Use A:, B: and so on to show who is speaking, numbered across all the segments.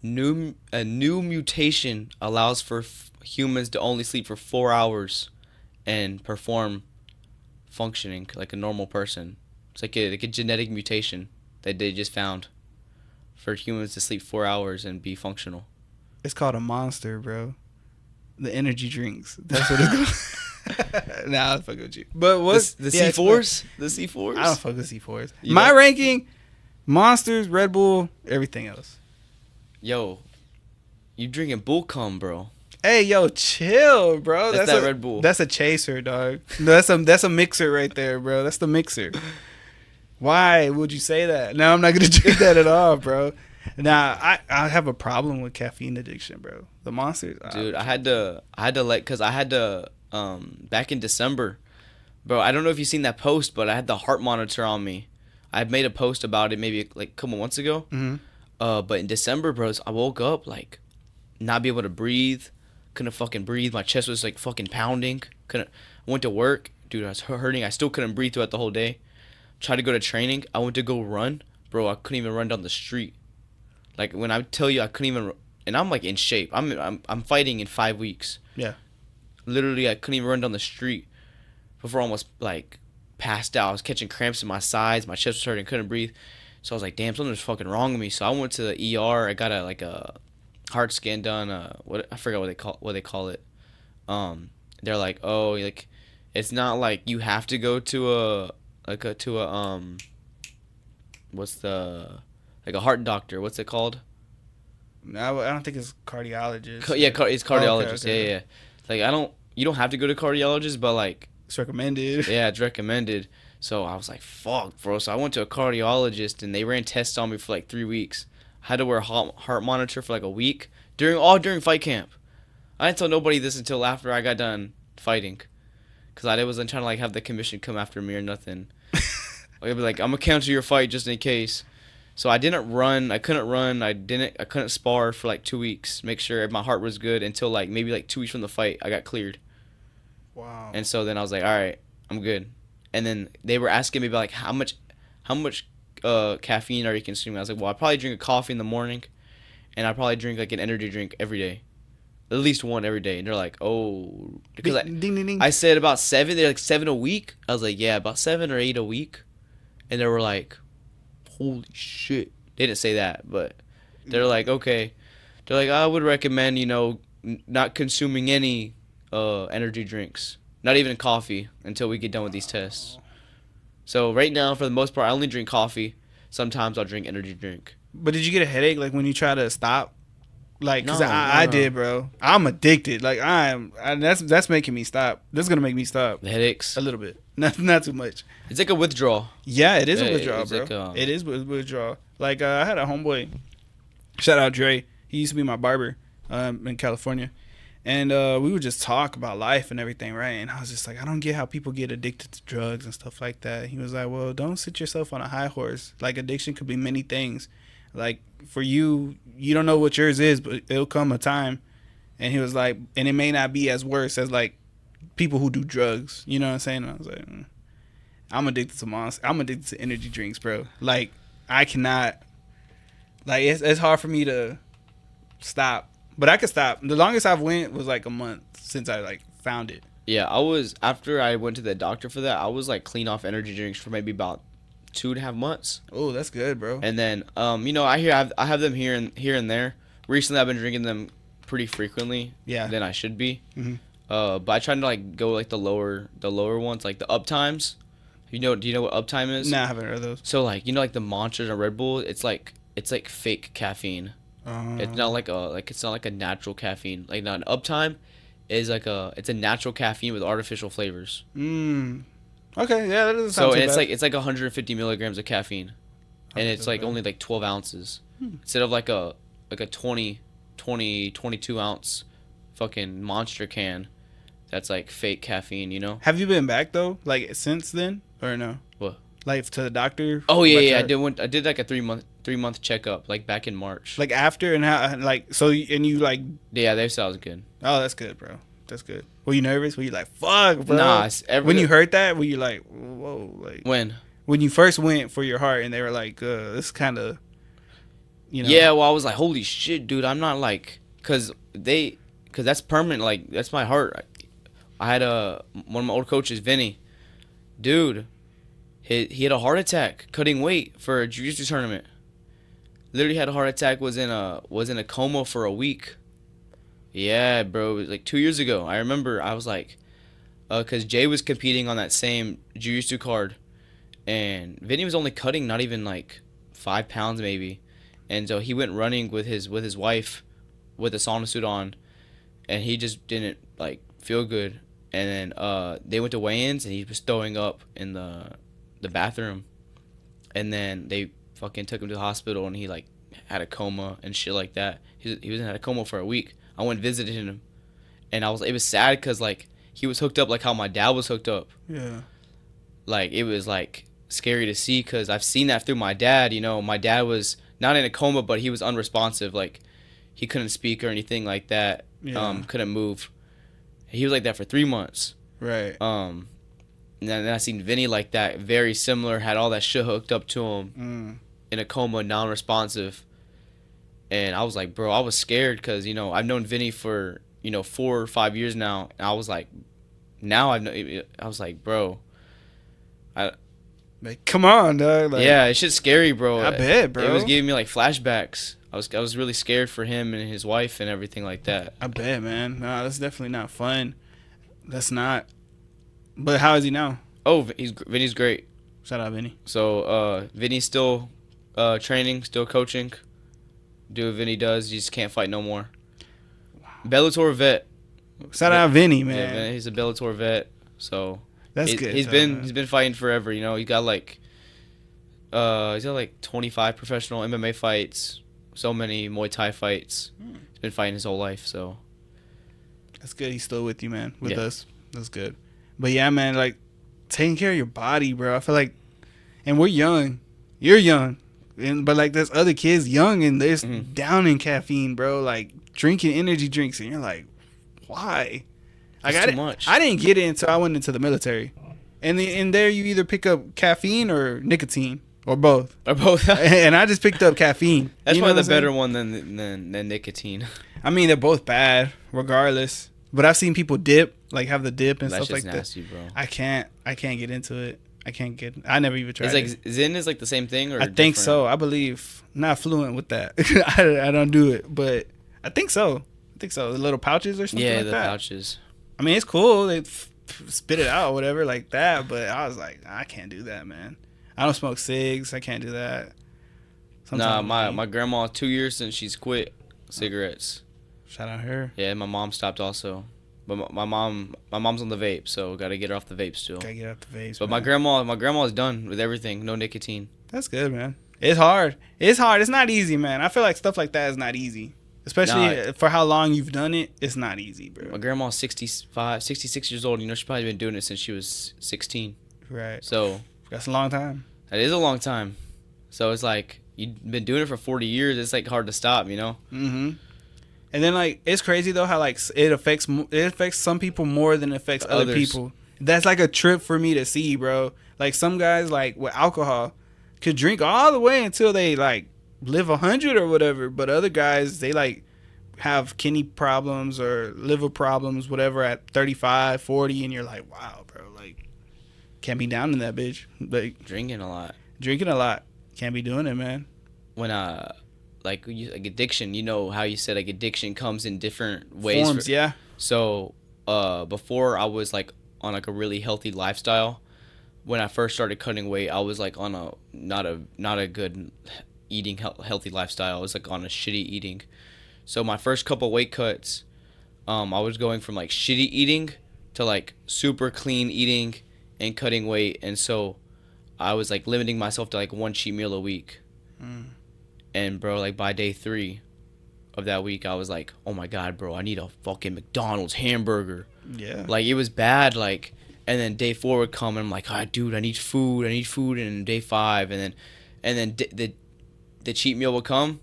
A: A new mutation allows for humans to only sleep for 4 hours and perform functioning like a normal person. It's like a genetic mutation that they just found for humans to sleep 4 hours and be functional.
B: It's called a monster, bro. The energy drinks. That's what it's called. Nah, I'll fuck with you. But what?
A: The C4s? The C4s?
B: I don't fuck with C4s. My ranking, Monsters, Red Bull, everything else.
A: Yo, you drinking bull cum, bro.
B: Hey, yo, chill, bro.
A: That's that Red Bull.
B: That's a chaser, dog. That's a mixer right there, bro. That's the mixer. Why would you say that? No, I'm not gonna drink that at all, bro. Now, I have a problem with caffeine addiction, bro. The Monsters,
A: dude. I had to cause I had to back in December, bro. I don't know if you've seen that post, but I had the heart monitor on me. I made a post about it maybe like a couple months ago.
B: Mm-hmm.
A: But in December, bro, I woke up like not be able to breathe. Couldn't fucking breathe. My chest was like fucking pounding. I went to work, dude. I was hurting. I still couldn't breathe throughout the whole day. Tried to go to training. I went to go run, bro. I couldn't even run down the street. Like when I tell you I couldn't even, and I'm like in shape. I'm fighting in 5 weeks.
B: Yeah.
A: Literally, I couldn't even run down the street before I almost like passed out. I was catching cramps in my sides. My chest was hurting. Couldn't breathe. So I was like, damn, something's fucking wrong with me. So I went to the ER. I got a heart scan done. I forgot what they call it. They're like, oh, like it's not like you have to go to a what's the like a heart doctor. What's it called?
B: No, I don't think it's cardiologist.
A: It's cardiologist.
B: Okay.
A: Yeah. Like you don't have to go to cardiologist, but like
B: it's recommended.
A: Yeah, it's recommended. So I was like, fuck, bro. So I went to a cardiologist, and they ran tests on me for like 3 weeks. I had to wear a heart monitor for like a week during fight camp. I didn't tell nobody this until after I got done fighting, because I wasn't trying to like have the commission come after me or nothing. I'd be like, I'm gonna cancel your fight just in case. So I didn't run. I couldn't run. I couldn't spar for like 2 weeks. Make sure my heart was good until like maybe like 2 weeks from the fight. I got cleared.
B: Wow.
A: And so then I was like, all right, I'm good. And then they were asking me about like how much caffeine are you consuming? I was like, well, I probably drink a coffee in the morning, and I probably drink like an energy drink every day, at least one every day. And they're like, oh, because I said about 7. They're like 7 a week. I was like, yeah, about 7 or 8 a week. And they were like, holy shit. They didn't say that, but they're like, okay. They're like, I would recommend not consuming any energy drinks. Not even coffee until we get done with these tests. So right now, for the most part, I only drink coffee. Sometimes I'll drink energy drink.
B: But did you get a headache like when you try to stop? Like, cause
A: No.
B: I did, bro. I'm addicted. Like that's making me stop. This is gonna make me stop.
A: The headaches.
B: A little bit, not too much.
A: It's like a withdrawal.
B: Yeah, it is a withdrawal, bro.
A: Like
B: it is a withdrawal. Like I had a homeboy. Shout out Dre. He used to be my barber in California. And we would just talk about life and everything, right? And I was just like, I don't get how people get addicted to drugs and stuff like that. He was like, well, don't sit yourself on a high horse. Like, addiction could be many things. Like, for you, you don't know what yours is, but it'll come a time. And he was like, and it may not be as worse as, like, people who do drugs. You know what I'm saying? And I was like, I'm addicted to Monster. I'm addicted to energy drinks, bro. Like, I cannot. Like, it's hard for me to stop. But I could stop. The longest I've went was like a month since I like found it.
A: Yeah, after I went to the doctor for that, I was like clean off energy drinks for maybe about 2.5 months.
B: Oh, that's good, bro.
A: And then I have them here and there. Recently, I've been drinking them pretty frequently.
B: Yeah.
A: Than I should be.
B: Mm-hmm.
A: But I try to like go like the lower ones, like the Uptimes. Do you know what Uptime is?
B: Nah, I haven't heard of those.
A: So like like the Monsters and Red Bull, it's like fake caffeine. It's not like a natural caffeine. Like not an Uptime is it's a natural caffeine with artificial flavors.
B: Okay, yeah, that doesn't sound
A: so
B: too
A: it's
B: bad.
A: it's like 150 milligrams of caffeine, and it's like only like 12 ounces instead of like a 22 ounce fucking monster can. That's like fake caffeine, you know.
B: Have you been back though, like since then, or no?
A: What?
B: Like to the doctor?
A: Oh yeah. I did like a 3-month checkup like back in March.
B: Like after and how like so and you like?
A: Yeah, they said I was good.
B: Oh, that's good, bro. That's good. Were you nervous? Were you like, fuck, bro?
A: Nah.
B: When you heard that, were you like, whoa, like?
A: When
B: you first went for your heart and they were like, this kind of you know.
A: Yeah, well, I was like, holy shit, dude. I'm not like, cause that's permanent. Like that's my heart. I had one of my old coaches, Vinny, dude. He had a heart attack cutting weight for a jiu-jitsu tournament. Literally had a heart attack. Was in a coma for a week. Yeah, bro. It was like 2 years ago. I remember. I was like, cause Jay was competing on that same jiu-jitsu card, and Vinny was only cutting not even like 5 pounds maybe, and so he went running with his wife, with a sauna suit on, and he just didn't like feel good, and then they went to weigh-ins and he was throwing up in the bathroom, and then they fucking took him to the hospital and he like had a coma and shit like that. He was in a coma for a week. I went and visited him, and it was sad because like he was hooked up like how my dad was hooked up.
B: Yeah.
A: Like it was like scary to see because I've seen that through my dad. You know, my dad was not in a coma, but he was unresponsive. Like he couldn't speak or anything like that.
B: Yeah.
A: Couldn't move. He was like that for 3 months.
B: Right.
A: And then I seen Vinny like that, very similar, had all that shit hooked up to him, in a coma, non-responsive. And I was like, bro, I was scared because, you know, I've known Vinny for, you know, 4 or 5 years now. And I was like, I was like, bro.
B: Like, come on, dog. Like,
A: Yeah, it's shit's scary, bro.
B: I bet, bro.
A: It was giving me like flashbacks. I was really scared for him and his wife and everything like that.
B: I bet, man. No, that's definitely not fun. That's not. But how is he now?
A: Oh, Vinny's great.
B: Shout out, Vinny.
A: So, Vinny's still training, still coaching. Do what Vinny does. He just can't fight no more. Bellator vet.
B: Shout out, Vinny, man.
A: Yeah, he's a Bellator vet. So
B: That's good.
A: He's
B: man.
A: been fighting forever. You know, he got like 25 professional MMA fights, so many Muay Thai fights. He's been fighting his whole life. So
B: That's good. He's still with you, man. With
A: Yeah.
B: us. That's good. But yeah, man, like taking care of your body, bro. I feel like, and we're young. You're young, but like there's other kids young and they're down in caffeine, bro. Like drinking energy drinks, and you're like, why? Like,
A: That's too much.
B: I didn't get it until I went into the military, and in there you either pick up caffeine or nicotine or both.
A: or both.
B: And I just picked up caffeine.
A: That's
B: You know
A: probably
B: what
A: the
B: I'm
A: better
B: saying?
A: one than nicotine.
B: I mean, they're both bad, regardless. But I've seen people dip, like have the dip and
A: That
B: stuff
A: shit's
B: like
A: nasty, bro.
B: that. I can't get into it. I never even tried.
A: It's
B: it.
A: like Zen is like the same thing, or
B: I think
A: different?
B: so. I believe. Not fluent with that. I don't do it, but I think so. The little pouches or something
A: Yeah,
B: like
A: the
B: that.
A: pouches.
B: I mean, it's cool. They spit it out or whatever like that, but I was like, I can't do that, man. I don't smoke cigs. I can't do that.
A: Nah,
B: Sometimes
A: my grandma 2 years since she's quit cigarettes.
B: shout out her.
A: Yeah, my mom stopped also, but my mom's on the vape, so gotta get her off the vape still.
B: Gotta get out the vapes.
A: But
B: man.
A: my grandma's done with everything, no nicotine.
B: That's good, man. It's hard. It's not easy, man. I feel like stuff like that is not easy. Especially for how long you've done it. It's not easy,
A: My
B: bro.
A: grandma's 66 years old. You know, she's probably been doing it since she was 16.
B: Right.
A: So
B: That's a long time.
A: that is a long time. So it's like you've been doing it for 40 years. It's like hard to stop, you know.
B: Mm-hmm. And then like it's crazy though how like it affects some people more than it affects other
A: Others.
B: people. That's like a trip for me to see, bro. Like some guys like with alcohol could drink all the way until they like live 100 or whatever, but other guys they like have kidney problems or liver problems whatever at 35, 40 and you're like, wow, bro, like can't be down in that bitch. Like
A: Drinking a lot.
B: drinking a lot. Can't be doing it, man.
A: When like addiction, you know how you said like addiction comes in different ways.
B: Forms, yeah.
A: So before I was like on like a really healthy lifestyle. When I first started cutting weight, I was like on a not a good eating healthy lifestyle. I was like on a shitty eating. So my first couple weight cuts, I was going from like shitty eating to like super clean eating and cutting weight, and so I was like limiting myself to like one cheat meal a week. And bro, like by day 3 of that week, I was like, oh my god, bro, I need a fucking McDonald's hamburger.
B: Yeah.
A: Like it was bad, like. And then day 4 would come, and I'm like, ah, dude, I need food. And day 5, and then the cheat meal would come,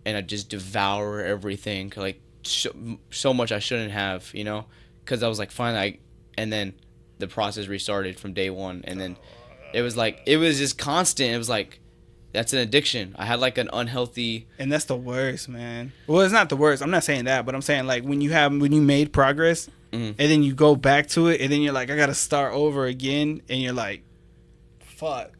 A: and I'd just devour everything, like so much I shouldn't have, you know, because I was like, finally, and then the process restarted from day 1, and then it was just constant. It was like That's an addiction. I had like an unhealthy.
B: And that's the worst, man. Well, it's not the worst. I'm not saying that, but I'm saying like when you made progress,
A: Mhm.
B: and then you go back to it, and then you're like, I gotta start over again, and you're like, fuck.